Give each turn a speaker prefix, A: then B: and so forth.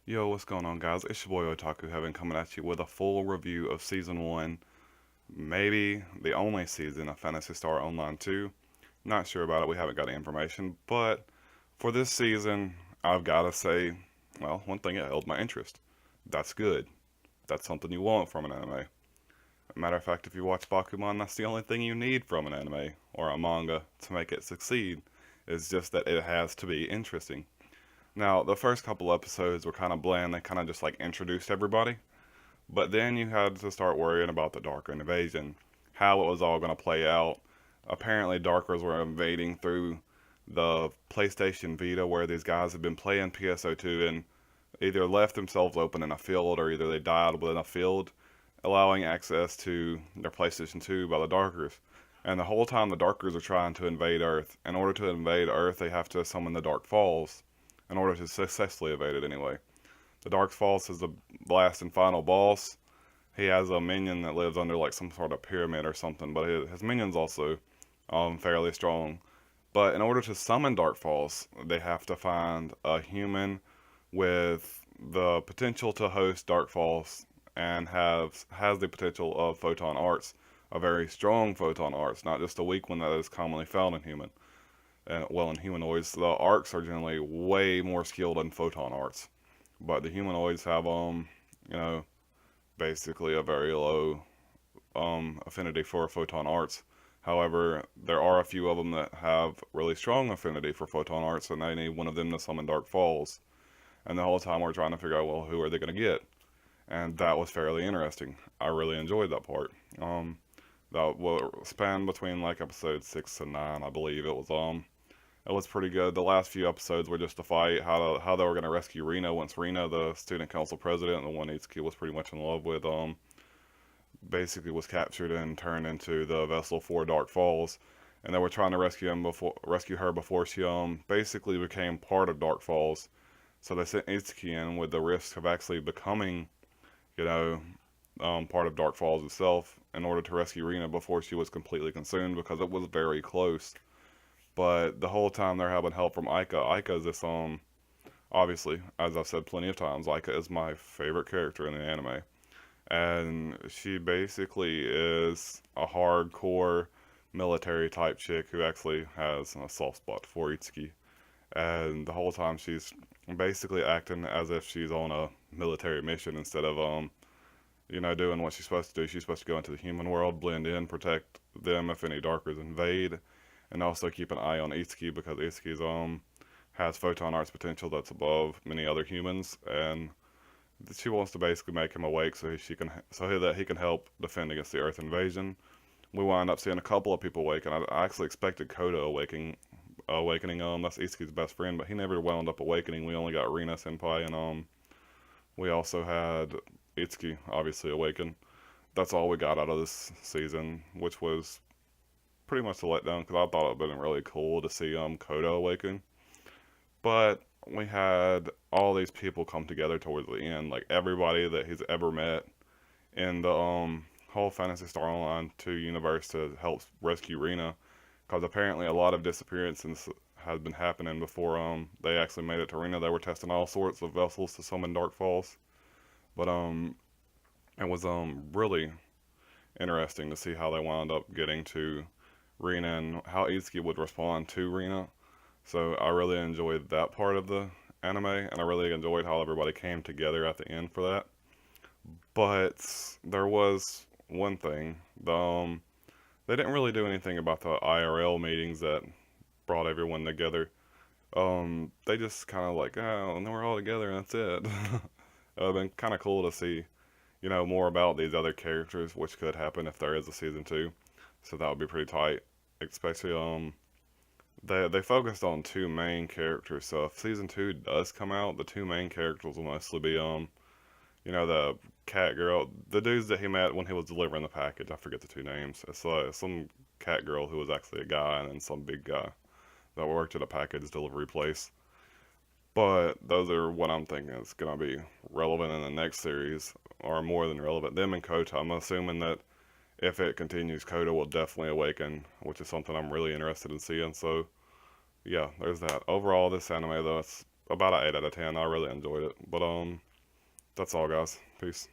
A: Yo, what's going on, guys? It's your boy Otaku, having coming at you with a full review of Season 1, maybe the only season of Phantasy Star Online 2. Not sure about it, we haven't got any information, but for this season, I've got to say, well, one thing, it held my interest. That's good. That's something you want from an anime. Matter of fact, if you watch Bakuman, that's the only thing you need from an anime or a manga to make it succeed. It's just that it has to be interesting. Now, the first couple episodes were kind of bland. They kind of just like introduced everybody. But then you had to start worrying about the Darker invasion, how it was all going to play out. Apparently, Darkers were invading through the PlayStation Vita, where these guys had been playing PSO2 and either left themselves open in a field or either they died within a field, allowing access to their PlayStation 2 by the Darkers. And the whole time, the Darkers are trying to invade Earth. In order to invade Earth, they have to summon the Dark Falls in order to successfully evade it anyway. The Dark Falls is the last and final boss. He has a minion that lives under like some sort of pyramid or something, but his minion's also fairly strong. But in order to summon Dark Falls, they have to find a human with the potential to host Dark Falls and has the potential of photon arts, a very strong photon arts, not just a weak one that is commonly found in human. And well, in humanoids, the arcs are generally way more skilled than photon arts, but the humanoids have you know, basically a very low affinity for photon arts. However, there are a few of them that have really strong affinity for photon arts, and they need one of them to summon Dark Falls. And the whole time we're trying to figure out, well, who are they going to get? And that was fairly interesting. I really enjoyed that part. That will span between like episode 6 and 9, I believe. It was pretty good. The last few episodes were just a fight, how they were going to rescue Rena once Rena, the student council president, the one Itsuki was pretty much in love with, basically was captured and turned into the vessel for Dark Falls, and they were trying to rescue her before she basically became part of Dark Falls. So they sent Itsuki in with the risk of actually becoming, you know, part of Dark Falls itself in order to rescue Rena before she was completely consumed because it was very close. But the whole time they're having help from Aika. Aika is this obviously, as I've said plenty of times, Aika is my favorite character in the anime. And she basically is a hardcore military type chick who actually has a soft spot for Itsuki. And the whole time she's basically acting as if she's on a military mission instead of doing what she's supposed to do. She's supposed to go into the human world, blend in, protect them if any darkers invade, and also keep an eye on Itsuki because Itsuki's has photon arts potential that's above many other humans, and she wants to basically make him awake so that he can help defend against the Earth invasion. We wind up seeing a couple of people awaken. I actually expected Koda awakening. That's Itsuki's best friend, but he never wound up awakening. We only got Rina Senpai, and we also had Itsuki obviously awaken. That's all we got out of this season, which was pretty much a letdown because I thought it would have been really cool to see Koda awaken. But we had all these people come together towards the end, like everybody that he's ever met in the whole Phantasy Star Online 2 universe to help rescue Rena, because apparently a lot of disappearances had been happening before they actually made it to Rena. They were testing all sorts of vessels to summon Dark Falls, but it was really interesting to see how they wound up getting to Rena and how Itsuki would respond to Rena. So I really enjoyed that part of the anime, and I really enjoyed how everybody came together at the end for that. But there was one thing. They didn't really do anything about the IRL meetings that brought everyone together. They just kind of like, oh, and then we're all together and that's it. It would have been kind of cool to see, more about these other characters, which could happen if there is a season two. So that would be pretty tight. Especially they focused on two main characters. So if season two does come out, the two main characters will mostly be the cat girl, the dudes that he met when he was delivering the package. I forget the two names. It's some cat girl who was actually a guy, and then some big guy that worked at a package delivery place. But those are what I'm thinking is gonna be relevant in the next series, or more than relevant. Them and Kota. I'm assuming that if it continues, Kota will definitely awaken, which is something I'm really interested in seeing. So yeah, there's that. Overall, this anime though, it's about an 8 out of 10. I really enjoyed it. But that's all, guys. Peace.